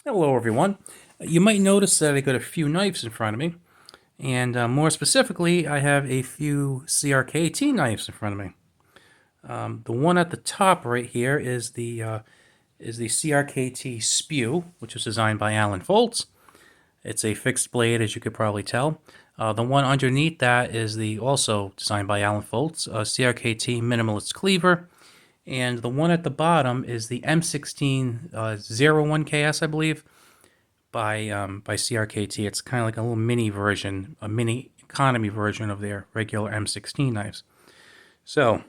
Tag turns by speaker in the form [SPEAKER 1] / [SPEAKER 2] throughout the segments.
[SPEAKER 1] Hello everyone. You might notice that I got a few knives in front of me, and more specifically, I have a few CRKT knives in front of me. The one at the top right here is the CRKT S.P.E.W, which was designed by Alan Foltz. It's a fixed blade, as you could probably tell. The one underneath that is the also designed by Alan Foltz, CRKT Minimalist Cleaver. And the one at the bottom is the M16 01KS, I believe, by CRKT. It's kind of like a little mini version, a mini economy version of their regular M16 knives. So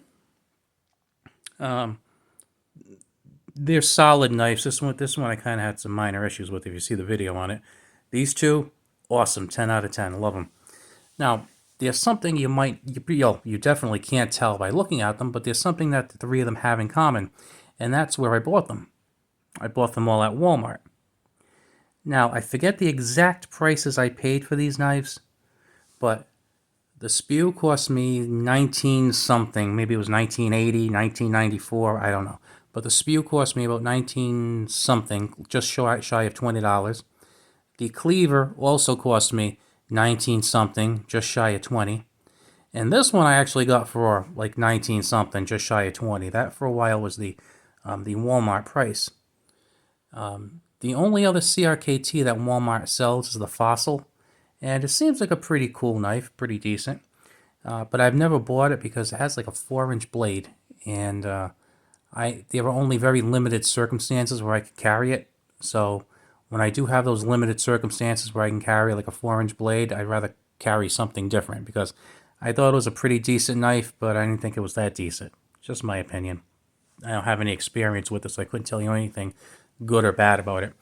[SPEAKER 1] they're solid knives. This one I kind of had some minor issues with. If you see the video on it, these two, awesome, 10 out of 10, love them. Now there's something you definitely can't tell by looking at them, but there's something that the three of them have in common, and that's where I bought them. I bought them all at Walmart. Now, I forget the exact prices I paid for these knives, but the S.P.E.W cost me 19 something. Maybe it was 1980, 1994, I don't know. But the S.P.E.W cost me about 19 something, just shy of $20. The Cleaver also cost me 19 something, just shy of 20. And this one I actually got for like 19 something, just shy of 20. That for a while was the Walmart price. The only other CRKT that Walmart sells is the Fossil, and it seems like a pretty cool knife, pretty decent. But I've never bought it because it has like a 4-inch blade, and there are only very limited circumstances where I could carry it. So when I do have those limited circumstances where I can carry like a 4-inch blade, I'd rather carry something different because I thought it was a pretty decent knife, but I didn't think it was that decent. Just my opinion. I don't have any experience with it, so I couldn't tell you anything good or bad about it.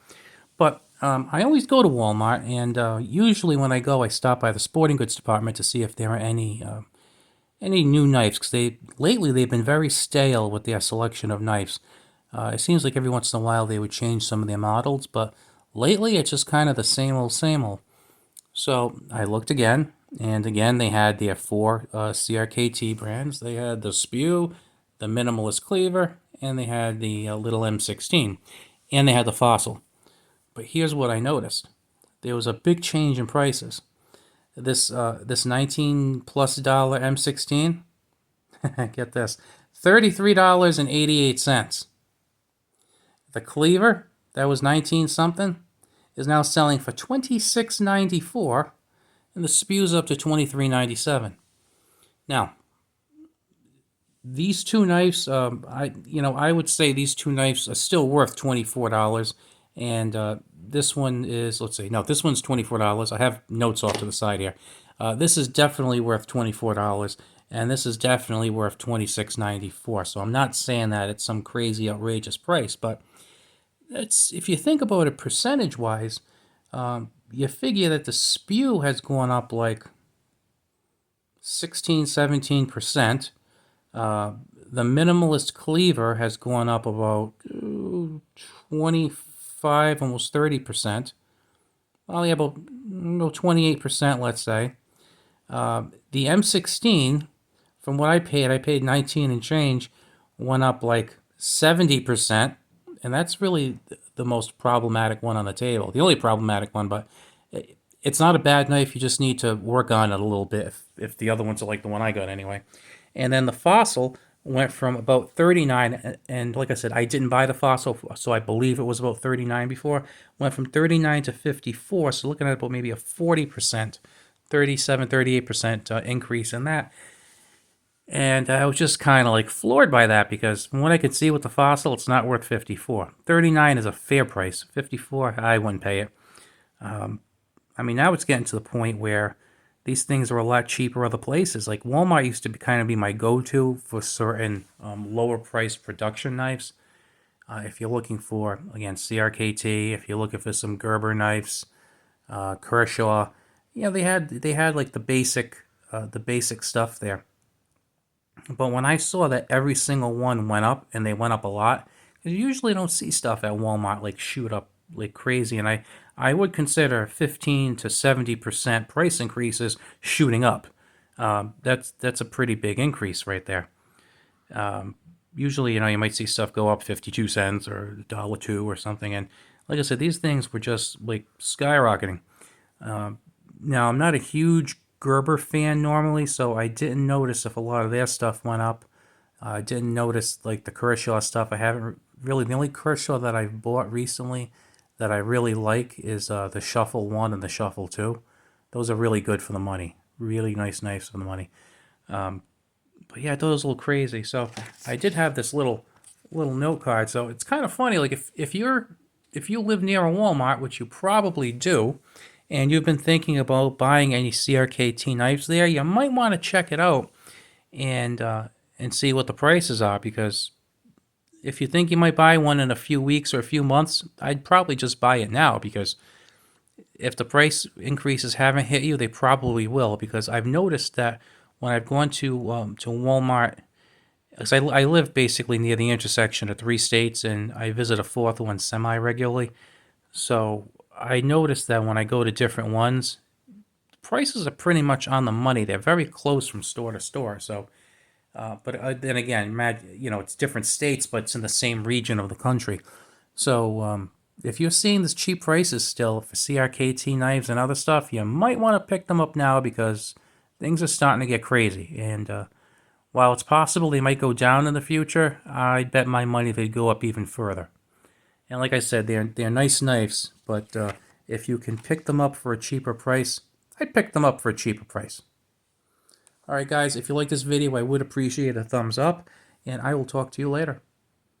[SPEAKER 1] But I always go to Walmart, and usually when I go, I stop by the sporting goods department to see if there are any new knives. Because lately they've been very stale with their selection of knives. It seems like every once in a while they would change some of their models, but lately it's just kind of the same old, same old. So I looked again, and again they had their four CRKT brands. They had the S.P.E.W, the Minimalist Cleaver, and they had the little M16, and they had the Fossil. But here's what I noticed: there was a big change in prices. This 19 plus dollar M16, get this, $33.88. The Cleaver that was 19 something is now selling for $26.94, and the S.P.E.W's up to $23.97. Now, these two knives, I would say these two knives are still worth $24, and this one is, let's see, no, this one's $24. I have notes off to the side here. This is definitely worth $24, and this is definitely worth $26.94. So I'm not saying that it's some crazy outrageous price, but it's, if you think about it percentage wise, you figure that the S.P.E.W has gone up like 16, 17%. The Minimalist Cleaver has gone up about 25, almost 30%. Well, yeah, about 28%, let's say. The M16, from what I paid 19 and change, went up like 70%, and that's really the most problematic one on the table. The only problematic one, but it's not a bad knife. You just need to work on it a little bit if the other ones are like the one I got anyway. And then the Fossil went from about 39, and like I said, I didn't buy the Fossil, so I believe it was about 39 before. Went from 39 to 54, so looking at about maybe a 40%, 37, 38% increase in that. And I was just kind of like floored by that because from what I could see with the Fossil, it's not worth 54. 39 is a fair price. 54, I wouldn't pay it. I mean, now it's getting to the point where these things are a lot cheaper other places. Like Walmart used to kind of be my go-to for certain lower priced production knives. If you're looking for, again, CRKT, if you're looking for some Gerber knives, Kershaw, they had like the basic stuff there. But when I saw that every single one went up, and they went up a lot, because you usually don't see stuff at Walmart like shoot up like crazy, and I would consider 15 to 70% price increases shooting up. That's a pretty big increase right there. Usually, you might see stuff go up 52 cents or $1.02 or something, and Like I said, these things were just like skyrocketing. Now, I'm not a huge Gerber fan normally, so I didn't notice if a lot of their stuff went up. I didn't notice like the Kershaw stuff. I haven't really. The only Kershaw that I've bought recently that I really like is the Shuffle 1 and the Shuffle 2. Those are really good for the money. Really nice knives for the money. But yeah, I thought it was a little crazy. So I did have this little note card. So it's kind of funny. Like if you live near a Walmart, which you probably do, and you've been thinking about buying any CRKT knives there, you might want to check it out and see what the prices are, because if you think you might buy one in a few weeks or a few months, I'd probably just buy it now, because if the price increases haven't hit you, they probably will. Because I've noticed that when I've gone to Walmart, because I live basically near the intersection of three states, and I visit a fourth one semi regularly. So I noticed that when I go to different ones, prices are pretty much on the money. They're very close from store to store. So, but then again, it's different states, but it's in the same region of the country. So, if you're seeing these cheap prices still for CRKT knives and other stuff, you might want to pick them up now, because things are starting to get crazy. And while it's possible they might go down in the future, I bet my money they'd go up even further. And like I said, they're nice knives, but if you can pick them up for a cheaper price, I'd pick them up for a cheaper price. All right, guys, if you like this video, I would appreciate a thumbs up, and I will talk to you later.